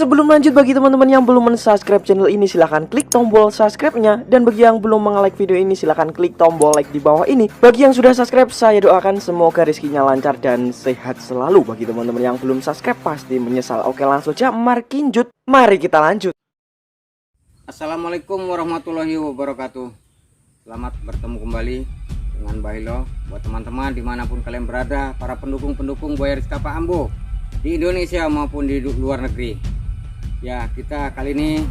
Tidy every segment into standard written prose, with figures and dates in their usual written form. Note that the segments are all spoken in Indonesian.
sebelum lanjut, bagi teman-teman yang belum mensubscribe channel ini silahkan klik tombol subscribe-nya. Dan bagi yang belum nge-like video ini silahkan klik tombol like di bawah ini. Bagi yang sudah subscribe, saya doakan semoga rezekinya lancar dan sehat selalu. Bagi teman-teman yang belum subscribe pasti menyesal. Oke, langsung aja markinjut. Mari kita lanjut. Assalamualaikum warahmatullahi wabarakatuh. Selamat bertemu kembali dengan Bahilo. Buat teman-teman dimanapun kalian berada, para pendukung-pendukung Buaya Rizka Pak Ambo di Indonesia maupun di luar negeri. Ya, kita kali ini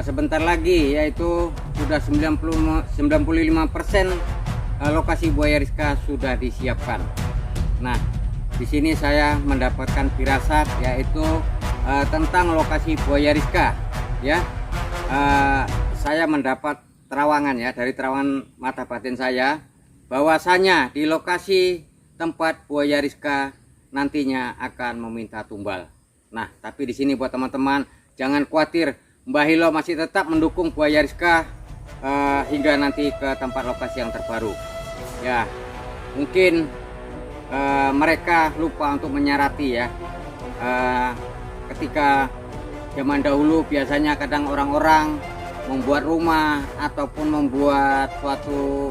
sebentar lagi, yaitu sudah 95% lokasi Buaya Rizka sudah disiapkan. Nah, di sini saya mendapatkan firasat, yaitu tentang lokasi Buaya Rizka. Ya, saya mendapat terawangan ya dari terawangan mata batin saya, bahwasanya di lokasi tempat Buaya Rizka nantinya akan meminta tumbal. Nah, tapi di sini buat teman-teman jangan khawatir, Mbah Hilo masih tetap mendukung Buaya Rizka hingga nanti ke tempat lokasi yang terbaru. Ya, mungkin mereka lupa untuk menyarati ya. Ketika zaman dahulu biasanya kadang orang-orang membuat rumah ataupun membuat suatu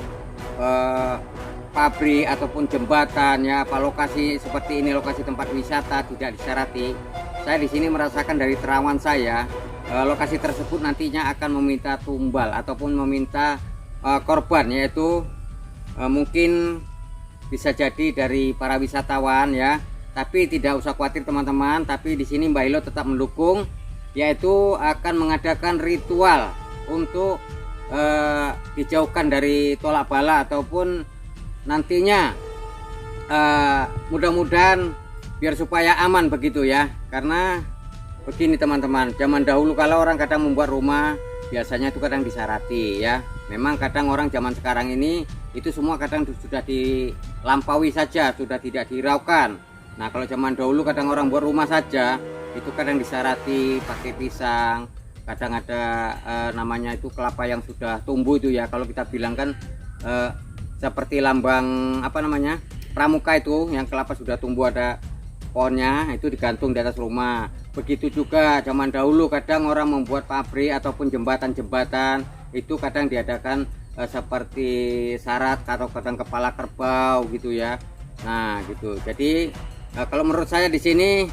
pabrik ataupun jembatan ya, apa lokasi seperti ini, lokasi tempat wisata tidak disyarati. Saya di sini merasakan dari terawan saya, lokasi tersebut nantinya akan meminta tumbal ataupun meminta korban, yaitu mungkin bisa jadi dari para wisatawan ya. Tapi tidak usah khawatir teman-teman, tapi di sini Mbah Hilo tetap mendukung, yaitu akan mengadakan ritual untuk dijauhkan dari tolak bala ataupun nantinya mudah-mudahan biar supaya aman begitu ya. Karena begini teman-teman, zaman dahulu kalau orang kadang membuat rumah biasanya itu kadang disyarati ya. Memang kadang orang zaman sekarang ini itu semua kadang sudah dilampaui saja, sudah tidak dihiraukan. Nah, kalau zaman dahulu kadang orang buat rumah saja itu kadang disyarati pakai pisang, kadang ada namanya itu kelapa yang sudah tumbuh itu ya, kalau kita bilang kan seperti lambang apa namanya, pramuka itu yang kelapa sudah tumbuh ada pohonnya, itu digantung di atas rumah. Begitu juga zaman dahulu kadang orang membuat pabrik ataupun jembatan-jembatan itu kadang diadakan seperti syarat atau kadang kepala kerbau gitu ya. Nah gitu, jadi kalau menurut saya di sini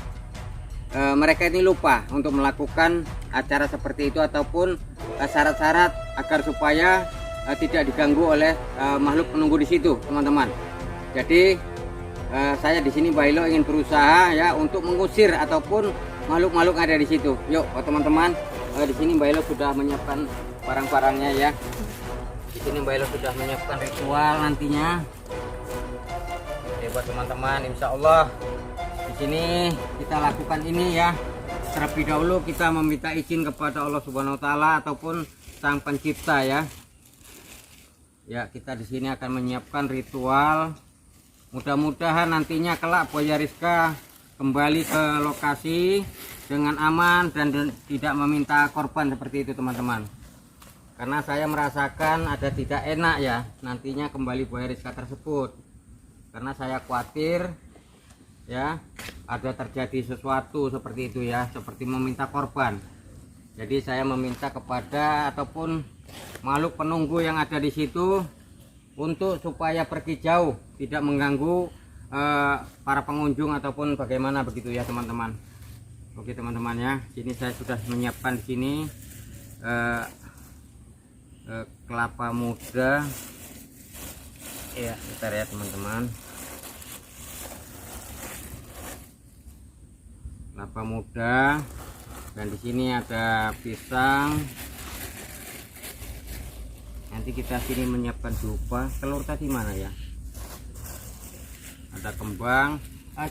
mereka ini lupa untuk melakukan acara seperti itu ataupun syarat-syarat agar supaya tidak diganggu oleh makhluk penunggu di situ teman-teman. Jadi saya di sini Mbah Hilo ingin berusaha ya untuk mengusir ataupun makhluk-makhluk ada di situ. Yuk teman-teman, di sini Mbah Hilo sudah menyiapkan barang-barangnya ya. Di sini Mbah Hilo sudah menyiapkan ritual nantinya. Oke buat teman-teman, insya Allah di sini kita lakukan ini ya. Terlebih dahulu kita meminta izin kepada Allah Subhanahu Wa Taala ataupun Sang Pencipta ya. Ya, kita di sini akan menyiapkan ritual. Mudah-mudahan nantinya kelak Buaya Rizka kembali ke lokasi dengan aman dan tidak meminta korban seperti itu teman-teman. Karena saya merasakan ada tidak enak ya nantinya kembali Buaya Rizka tersebut. Karena saya khawatir ya ada terjadi sesuatu seperti itu ya, seperti meminta korban. Jadi saya meminta kepada ataupun makhluk penunggu yang ada di situ untuk supaya pergi jauh, tidak mengganggu para pengunjung ataupun bagaimana begitu ya teman-teman. Oke teman-teman ya, sini saya sudah menyiapkan di sini kelapa muda. Ya, bentar ya teman-teman. Kelapa muda, dan di sini ada pisang. Nanti kita sini menyiapkan dupa. Telur tadi mana ya? Ada kembang.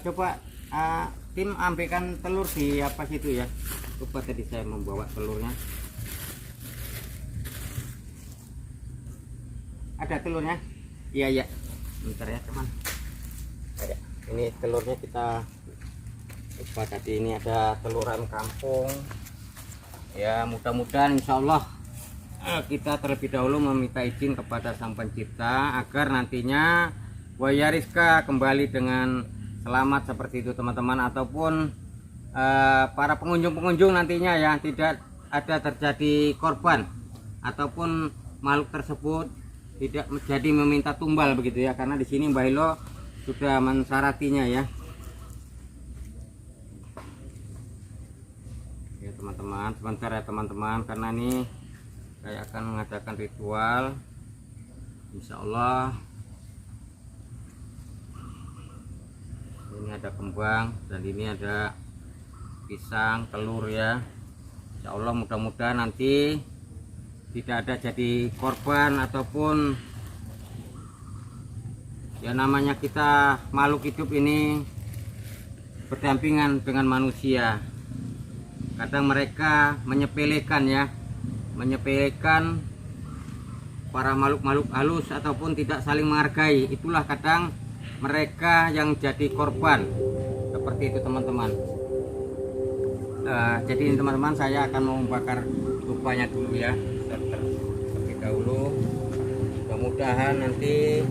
Coba tim ambilkan telur di apa situ ya. Lupa tadi saya membawa telurnya. Ada telurnya? Iya ya. Bentar ya teman. Ada. Ini telurnya kita lupa tadi, ini ada telur ayam kampung. Ya mudah-mudahan insya Allah kita terlebih dahulu meminta izin kepada Sang Pencipta agar nantinya Buaya Rizka kembali dengan selamat seperti itu teman-teman, ataupun para pengunjung-pengunjung nantinya ya tidak ada terjadi korban ataupun makhluk tersebut tidak menjadi meminta tumbal begitu ya, karena di sini Mbah Ilo sudah mensyaratnya ya. Ya teman-teman, sebentar ya teman-teman, karena ini saya akan mengadakan ritual. Insya Allah ini ada kembang dan ini ada pisang, telur ya. Insya Allah mudah-mudahan nanti tidak ada jadi korban ataupun ya, namanya kita makhluk hidup ini berdampingan dengan manusia. Kadang mereka menyepelekan ya, menyepelekan para makhluk-makhluk halus ataupun tidak saling menghargai. Itulah kadang mereka yang jadi korban seperti itu teman-teman. Jadi teman-teman, saya akan membakar tupanya dulu ya terlebih dahulu. Mudah-mudahan nanti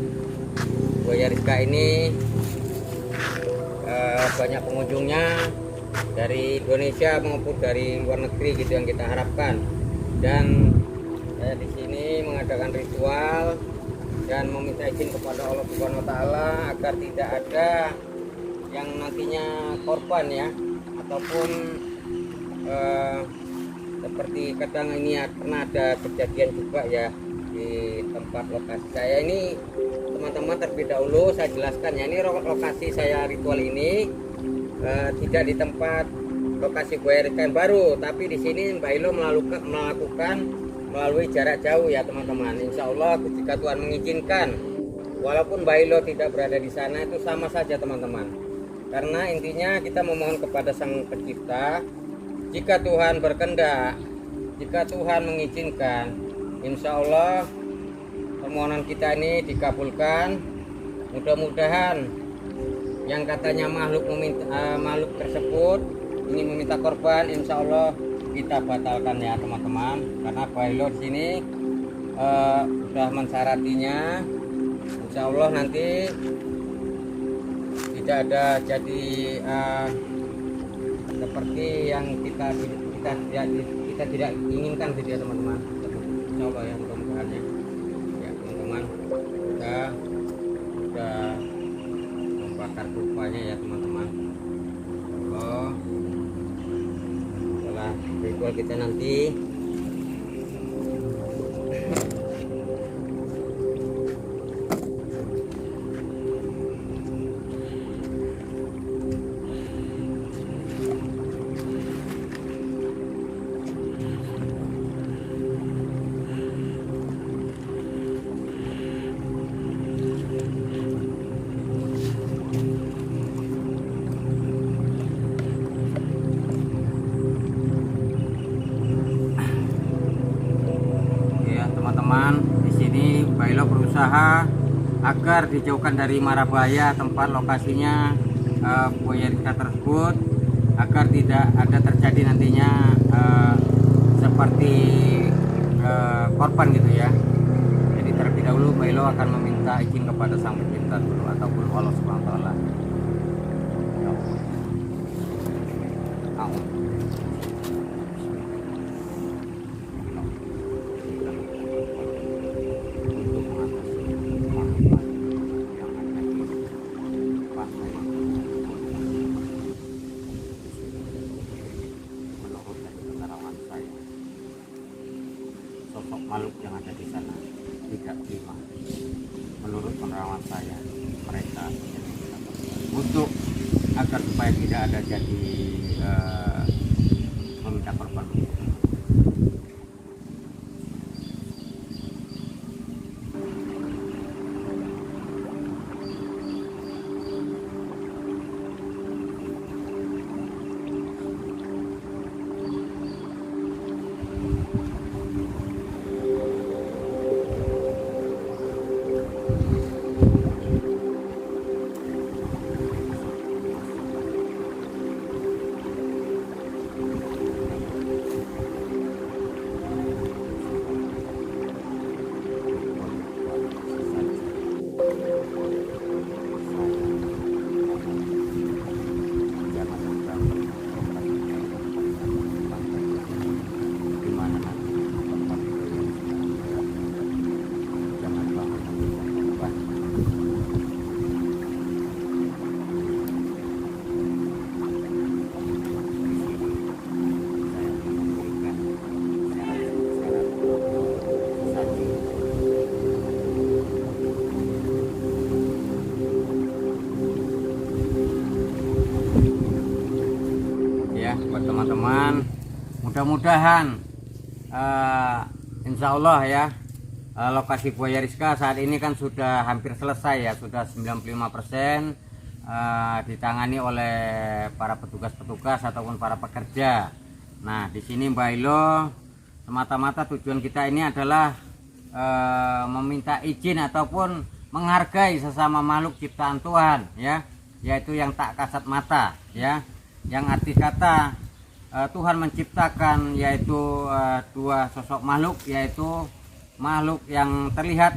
Buaya Rizka ini banyak pengunjungnya dari Indonesia maupun dari luar negeri gitu yang kita harapkan. Dan saya di sini mengadakan ritual dan meminta izin kepada Allah Subhanahu wa taala agar tidak ada yang nantinya korban ya, ataupun seperti kadang ini pernah ada kejadian juga ya di tempat lokasi saya ini teman-teman. Terlebih dahulu saya jelaskan ya, ini lokasi saya ritual ini tidak di tempat lokasi Buaya Rizka yang baru, tapi di sini Mbah Ilo melakukan melalui jarak jauh ya teman-teman. Insya Allah jika Tuhan mengizinkan, walaupun Mbah Ilo tidak berada di sana itu sama saja teman-teman, karena intinya kita memohon kepada Sang Pencipta. Jika Tuhan berkehendak, jika Tuhan mengizinkan, insya Allah permohonan kita ini dikabulkan. Mudah-mudahan yang katanya makhluk tersebut ini meminta korban, insya Allah kita batalkan ya teman-teman, karena Mbah Ilo di sini sudah mensyaratinya. Insya Allah nanti tidak ada jadi seperti yang kita tidak inginkan gitu ya teman-teman. Insya Allah ya, mudah-mudahan ya teman-teman, kita sudah membakar kupanya ya teman-teman. Oh, setelah ritual kita nanti di sini Mbah Ilo berusaha agar dijauhkan dari mara bahaya tempat lokasinya Buaya Rizka tersebut, agar tidak ada terjadi nantinya seperti korban gitu ya. Jadi terlebih dahulu Mbah Ilo akan meminta izin kepada Sang Pencipta dulu ataupun Allah Subhanahu wa taala. Sosok makhluk yang ada di sana tidak terima. Menurut penerawan saya, mereka untuk agar supaya tidak ada jadi meminta korban. mudah-mudahan insya Allah ya, lokasi Buaya Rizka saat ini kan sudah hampir selesai ya, sudah 95%, ditangani oleh para petugas-petugas ataupun para pekerja. Nah, di sini Mbak Ilo, semata-mata tujuan kita ini adalah meminta izin ataupun menghargai sesama makhluk ciptaan Tuhan ya, yaitu yang tak kasat mata ya, yang arti kata Tuhan menciptakan yaitu dua sosok makhluk, yaitu makhluk yang terlihat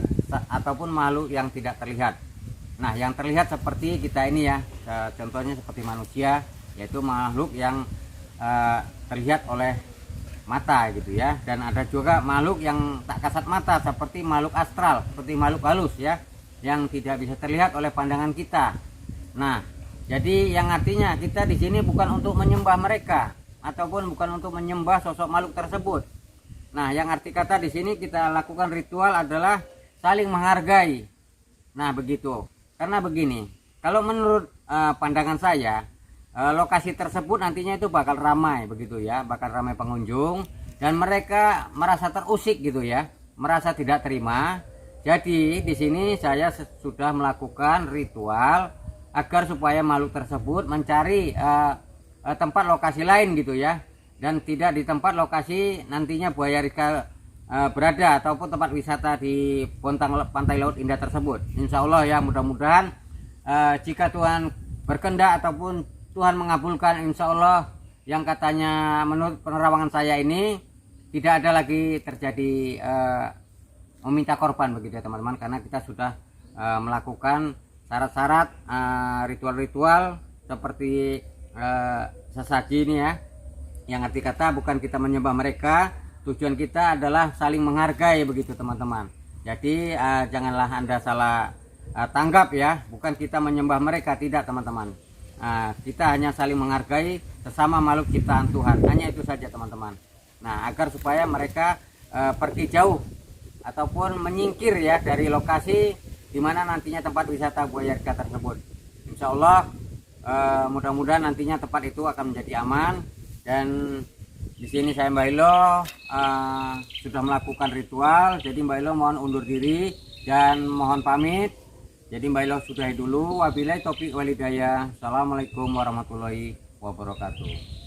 ataupun makhluk yang tidak terlihat. Nah, yang terlihat seperti kita ini ya, contohnya seperti manusia, yaitu makhluk yang terlihat oleh mata gitu ya, dan ada juga makhluk yang tak kasat mata seperti makhluk astral, seperti makhluk halus ya, yang tidak bisa terlihat oleh pandangan kita. Nah, jadi yang artinya kita di sini bukan untuk menyembah mereka ataupun bukan untuk menyembah sosok makhluk tersebut. Nah, yang arti kata di sini kita lakukan ritual adalah saling menghargai. Nah, begitu. Karena begini, kalau menurut pandangan saya, lokasi tersebut nantinya itu bakal ramai begitu ya, bakal ramai pengunjung dan mereka merasa terusik gitu ya, merasa tidak terima. Jadi di sini saya sudah melakukan ritual agar supaya makhluk tersebut mencari tempat lokasi lain gitu ya, dan tidak di tempat lokasi nantinya Buaya Rizka berada ataupun tempat wisata di Bontang Pantai Laut Indah tersebut. Insya Allah ya, mudah-mudahan jika Tuhan berkehendak ataupun Tuhan mengabulkan, insya Allah yang katanya menurut penerawangan saya ini tidak ada lagi terjadi meminta korban begitu ya teman-teman, karena kita sudah melakukan syarat-syarat ritual-ritual seperti sesaji ini ya, yang arti kata bukan kita menyembah mereka, tujuan kita adalah saling menghargai begitu teman-teman. Jadi janganlah Anda salah tanggap ya, bukan kita menyembah mereka, tidak teman-teman. Kita hanya saling menghargai sesama makhluk ciptaan Tuhan, hanya itu saja teman-teman. Nah, agar supaya mereka pergi jauh ataupun menyingkir ya dari lokasi di mana nantinya tempat wisata Buaya Rizka tersebut. Insya Allah mudah-mudahan nantinya tempat itu akan menjadi aman. Dan di sini saya Mbak Ilo sudah melakukan ritual, jadi Mbak Ilo mohon undur diri dan mohon pamit. Jadi Mbak Ilo sudahi dulu. Wabillahi taufiq wal hidayah. Assalamualaikum warahmatullahi wabarakatuh.